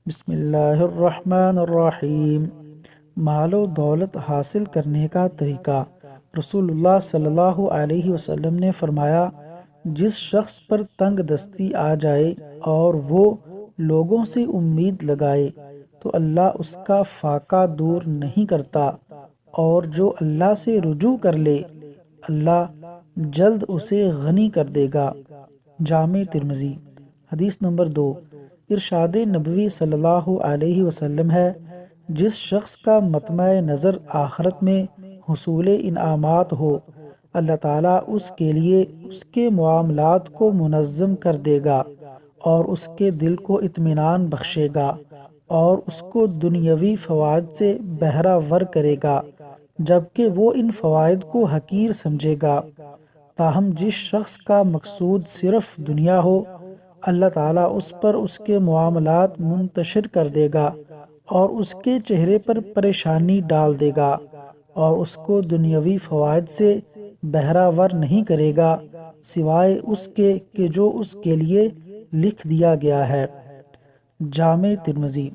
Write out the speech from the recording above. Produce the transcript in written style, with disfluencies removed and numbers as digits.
بسم اللہ الرحمن الرحیم۔ مال و دولت حاصل کرنے کا طریقہ۔ رسول اللہ صلی اللہ علیہ وسلم نے فرمایا، جس شخص پر تنگ دستی آ جائے اور وہ لوگوں سے امید لگائے تو اللہ اس کا فاقہ دور نہیں کرتا، اور جو اللہ سے رجوع کر لے اللہ جلد اسے غنی کر دے گا۔ جامع ترمذی۔ حدیث نمبر 2۔ ارشاد نبوی صلی اللہ علیہ وسلم ہے، جس شخص کا مطمع نظر آخرت میں حصول انعامات ہو، اللہ تعالیٰ اس کے لیے اس کے معاملات کو منظم کر دے گا اور اس کے دل کو اطمینان بخشے گا اور اس کو دنیاوی فوائد سے بہرہ ور کرے گا، جبکہ وہ ان فوائد کو حقیر سمجھے گا۔ تاہم جس شخص کا مقصود صرف دنیا ہو، اللہ تعالیٰ اس پر اس کے معاملات منتشر کر دے گا اور اس کے چہرے پر پریشانی ڈال دے گا اور اس کو دنیاوی فوائد سے بہرہ ور نہیں کرے گا سوائے اس کے کہ جو اس کے لیے لکھ دیا گیا ہے۔ جامع ترمذی۔